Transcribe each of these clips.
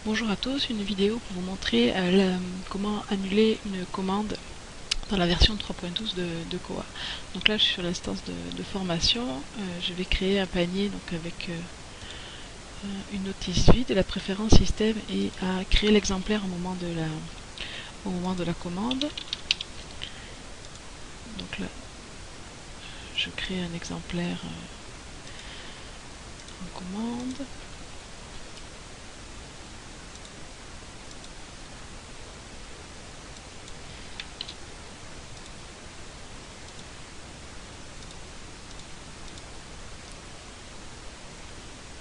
Bonjour à tous, une vidéo pour vous montrer comment annuler une commande dans la version 3.12 de Koha. Donc là je suis sur l'instance de formation, je vais créer un panier donc avec une notice vide, la préférence système et à créer l'exemplaire au moment de la commande. Donc là je crée un exemplaire en commande.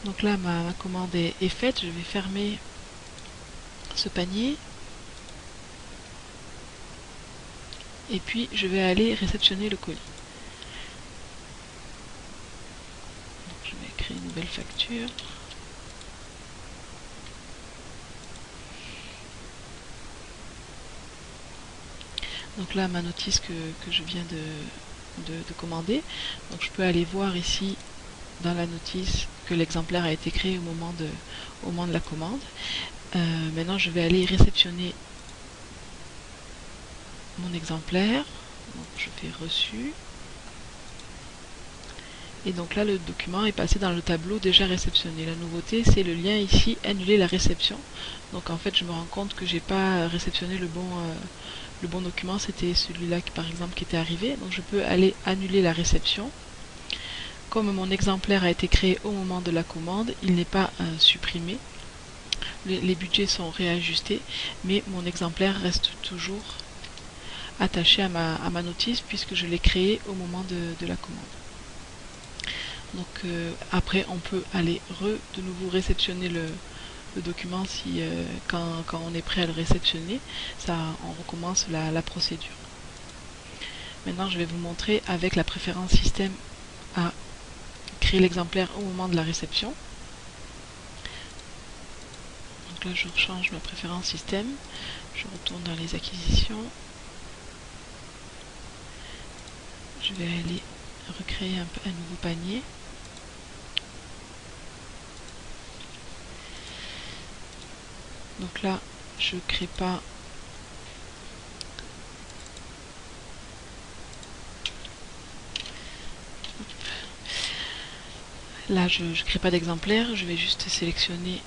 Donc là ma commande est faite, je vais fermer ce panier et puis je vais aller réceptionner le colis. Donc je vais créer une nouvelle facture. Donc là ma notice que je viens de commander. Donc je peux aller voir ici dans la notice que l'exemplaire a été créé au moment de la commande. Maintenant je vais aller réceptionner mon exemplaire. Donc je fais reçu. Et donc là le document est passé dans le tableau déjà réceptionné. La nouveauté c'est le lien ici annuler la réception. Donc en fait je me rends compte que j'ai pas réceptionné le bon document, c'était celui-là par exemple qui était arrivé. Donc je peux aller annuler la réception. Comme mon exemplaire a été créé au moment de la commande, il n'est pas supprimé. Les budgets sont réajustés, mais mon exemplaire reste toujours attaché à ma notice puisque je l'ai créé au moment de la commande. Donc après on peut aller de nouveau réceptionner le document si quand on est prêt à le réceptionner, on recommence la procédure. Maintenant je vais vous montrer avec la préférence système à créer l'exemplaire au moment de la réception. Donc là je change ma préférence système, je retourne dans les acquisitions, je vais aller recréer un nouveau panier. Donc là je crée pas crée pas d'exemplaire, je vais juste sélectionner,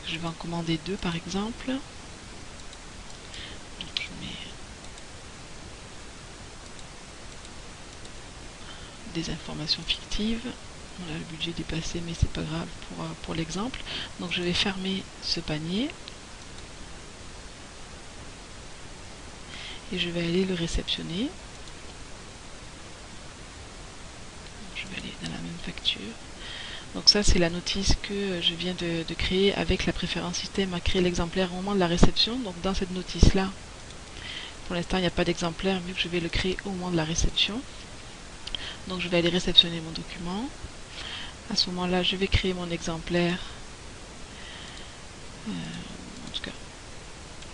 je vais en commander 2 par exemple. Donc je mets des informations fictives. Voilà, le budget est dépassé mais c'est pas grave pour l'exemple. Donc je vais fermer ce panier et je vais aller le réceptionner. Je vais aller dans la même facture. Donc ça c'est la notice que je viens de créer avec la préférence système à créer l'exemplaire au moment de la réception. Donc dans cette notice là, pour l'instant il n'y a pas d'exemplaire vu que je vais le créer au moment de la réception. Donc je vais aller réceptionner mon document. À ce moment là je vais créer mon exemplaire. En tout cas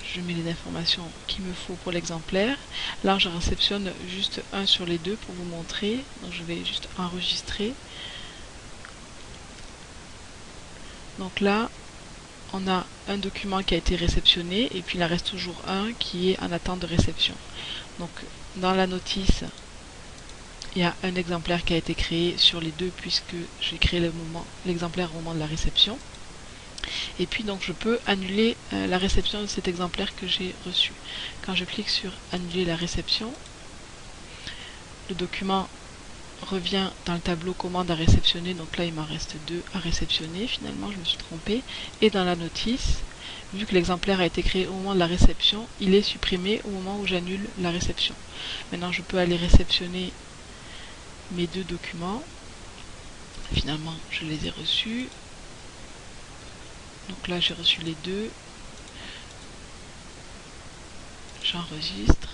je mets les informations qu'il me faut pour l'exemplaire. Là je réceptionne juste un sur les deux pour vous montrer. Donc je vais juste enregistrer. Donc là, on a un document qui a été réceptionné et puis il en reste toujours un qui est en attente de réception. Donc dans la notice, il y a un exemplaire qui a été créé sur les deux puisque j'ai créé l'exemplaire au moment de la réception. Et puis donc je peux annuler la réception de cet exemplaire que j'ai reçu. Quand je clique sur annuler la réception, le document revient dans le tableau commande à réceptionner. Donc là il m'en reste 2 à réceptionner, finalement je me suis trompée. Et dans la notice, vu que l'exemplaire a été créé au moment de la réception, il est supprimé au moment où j'annule la réception. Maintenant je peux aller réceptionner mes 2 documents. Finalement je les ai reçus. Donc là j'ai reçu les 2. J'enregistre.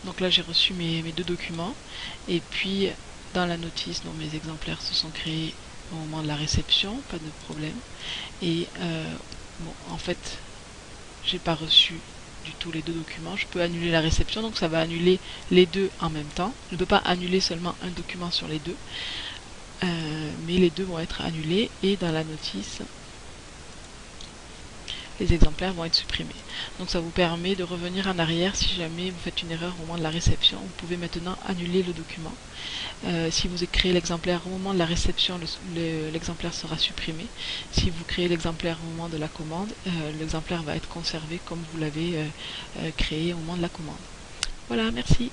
Donc là j'ai reçu mes 2 documents. Et puis dans la notice, donc mes exemplaires se sont créés au moment de la réception, pas de problème. Et bon, en fait j'ai pas reçu du tout les 2 documents. Je peux annuler la réception, donc ça va annuler les 2 en même temps. Je ne peux pas annuler seulement un document sur les 2, mais les 2 vont être annulés. Et dans la notice, les exemplaires vont être supprimés. Donc ça vous permet de revenir en arrière si jamais vous faites une erreur au moment de la réception. Vous pouvez maintenant annuler le document. Si vous créez l'exemplaire au moment de la réception, l'exemplaire sera supprimé. Si vous créez l'exemplaire au moment de la commande, l'exemplaire va être conservé comme vous l'avez créé au moment de la commande. Voilà, merci.